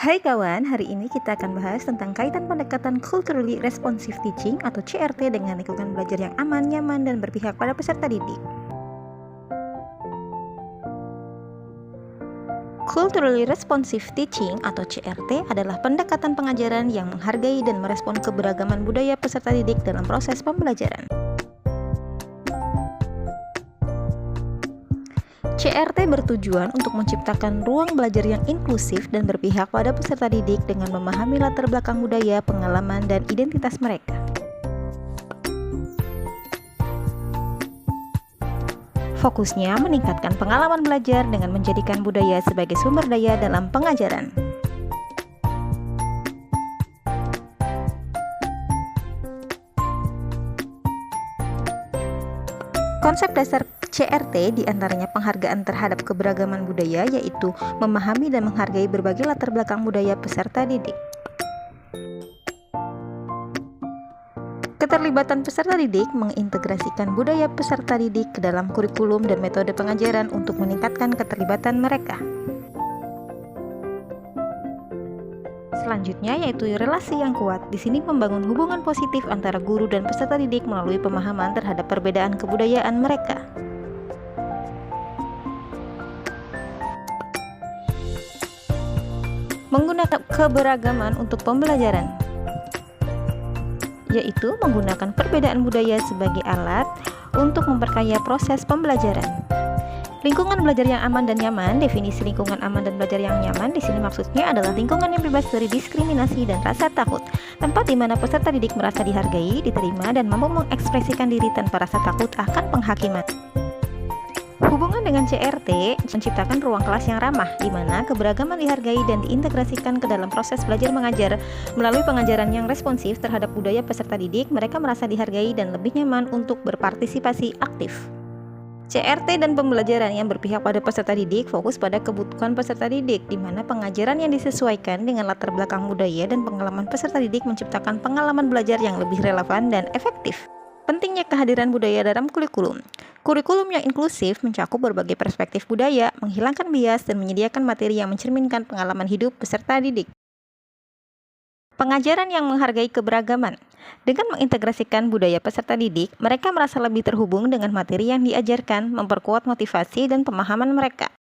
Hai kawan, hari ini kita akan bahas tentang kaitan pendekatan Culturally Responsive Teaching atau CRT dengan lingkungan belajar yang aman, nyaman, dan berpihak pada peserta didik. Culturally Responsive Teaching atau CRT adalah pendekatan pengajaran yang menghargai dan merespon keberagaman budaya peserta didik dalam proses pembelajaran. CRT bertujuan untuk menciptakan ruang belajar yang inklusif dan berpihak pada peserta didik dengan memahami latar belakang budaya, pengalaman, dan identitas mereka. Fokusnya meningkatkan pengalaman belajar dengan menjadikan budaya sebagai sumber daya dalam pengajaran. Konsep dasar CRT diantaranya penghargaan terhadap keberagaman budaya, yaitu memahami dan menghargai berbagai latar belakang budaya peserta didik. Keterlibatan peserta didik mengintegrasikan budaya peserta didik ke dalam kurikulum dan metode pengajaran untuk meningkatkan keterlibatan mereka. Selanjutnya yaitu relasi yang kuat. Di sini membangun hubungan positif antara guru dan peserta didik melalui pemahaman terhadap perbedaan kebudayaan mereka. Menggunakan keberagaman untuk pembelajaran, yaitu menggunakan perbedaan budaya sebagai alat untuk memperkaya proses pembelajaran. Lingkungan belajar yang aman dan nyaman. Definisi lingkungan aman dan belajar yang nyaman di sini maksudnya adalah lingkungan yang bebas dari diskriminasi dan rasa takut. Tempat di mana peserta didik merasa dihargai, diterima, dan mampu mengekspresikan diri tanpa rasa takut akan penghakiman. Hubungan dengan CRT menciptakan ruang kelas yang ramah, di mana keberagaman dihargai dan diintegrasikan ke dalam proses belajar mengajar. Melalui pengajaran yang responsif terhadap budaya peserta didik, mereka merasa dihargai dan lebih nyaman untuk berpartisipasi aktif. CRT dan pembelajaran yang berpihak pada peserta didik fokus pada kebutuhan peserta didik, di mana pengajaran yang disesuaikan dengan latar belakang budaya dan pengalaman peserta didik menciptakan pengalaman belajar yang lebih relevan dan efektif. Pentingnya kehadiran budaya dalam kurikulum. Kurikulum yang inklusif mencakup berbagai perspektif budaya, menghilangkan bias, dan menyediakan materi yang mencerminkan pengalaman hidup peserta didik. Pengajaran yang menghargai keberagaman. Dengan mengintegrasikan budaya peserta didik, mereka merasa lebih terhubung dengan materi yang diajarkan, memperkuat motivasi dan pemahaman mereka.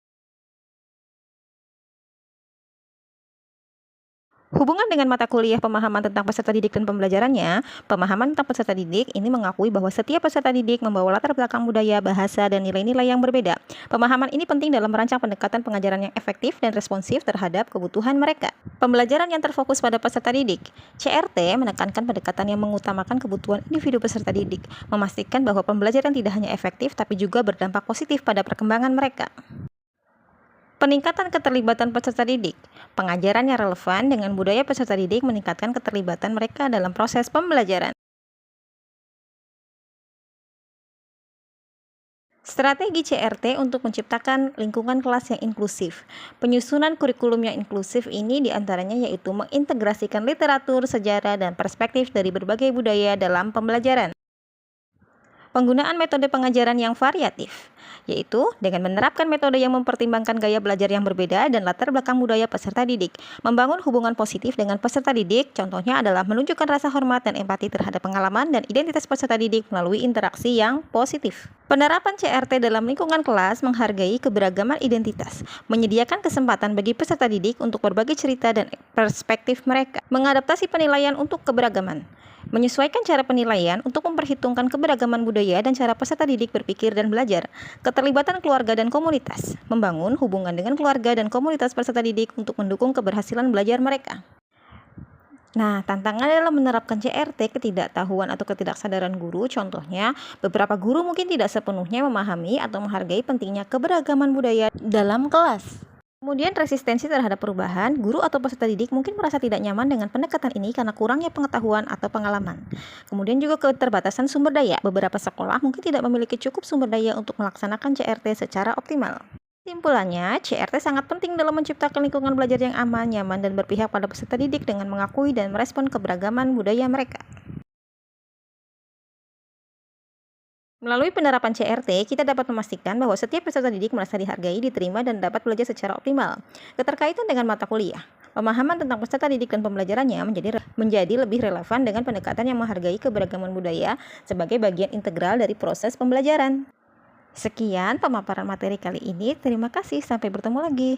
Hubungan dengan mata kuliah pemahaman tentang peserta didik dan pembelajarannya. Pemahaman tentang peserta didik ini mengakui bahwa setiap peserta didik membawa latar belakang budaya, bahasa, dan nilai-nilai yang berbeda. Pemahaman ini penting dalam merancang pendekatan pengajaran yang efektif dan responsif terhadap kebutuhan mereka. Pembelajaran yang terfokus pada peserta didik. CRT menekankan pendekatan yang mengutamakan kebutuhan individu peserta didik, memastikan bahwa pembelajaran tidak hanya efektif tapi juga berdampak positif pada perkembangan mereka. Peningkatan keterlibatan peserta didik. Pengajaran yang relevan dengan budaya peserta didik meningkatkan keterlibatan mereka dalam proses pembelajaran. Strategi CRT untuk menciptakan lingkungan kelas yang inklusif. Penyusunan kurikulum yang inklusif ini diantaranya yaitu mengintegrasikan literatur, sejarah, dan perspektif dari berbagai budaya dalam pembelajaran. Penggunaan metode pengajaran yang variatif, yaitu dengan menerapkan metode yang mempertimbangkan gaya belajar yang berbeda dan latar belakang budaya peserta didik. Membangun hubungan positif dengan peserta didik, contohnya adalah menunjukkan rasa hormat dan empati terhadap pengalaman dan identitas peserta didik melalui interaksi yang positif. Penerapan CRT dalam lingkungan kelas menghargai keberagaman identitas, menyediakan kesempatan bagi peserta didik untuk berbagi cerita dan perspektif mereka, mengadaptasi penilaian untuk keberagaman, menyesuaikan cara penilaian untuk memperhitungkan keberagaman budaya dan cara peserta didik berpikir dan belajar. Keterlibatan keluarga dan komunitas, membangun hubungan dengan keluarga dan komunitas peserta didik untuk mendukung keberhasilan belajar mereka. Nah, tantangan dalam menerapkan CRT ketidaktahuan atau ketidaksadaran guru. Contohnya, beberapa guru mungkin tidak sepenuhnya memahami atau menghargai pentingnya keberagaman budaya dalam kelas. Kemudian resistensi terhadap perubahan. Guru atau peserta didik mungkin merasa tidak nyaman dengan pendekatan ini karena kurangnya pengetahuan atau pengalaman. Kemudian juga keterbatasan sumber daya. Beberapa sekolah mungkin tidak memiliki cukup sumber daya untuk melaksanakan CRT secara optimal. Kesimpulannya, CRT sangat penting dalam menciptakan lingkungan belajar yang aman, nyaman, dan berpihak pada peserta didik dengan mengakui dan merespon keberagaman budaya mereka. Melalui penerapan CRT, kita dapat memastikan bahwa setiap peserta didik merasa dihargai, diterima, dan dapat belajar secara optimal. Keterkaitan dengan mata kuliah. Pemahaman tentang peserta didik dan pembelajarannya menjadi lebih relevan dengan pendekatan yang menghargai keberagaman budaya sebagai bagian integral dari proses pembelajaran. Sekian pemaparan materi kali ini. Terima kasih, sampai bertemu lagi.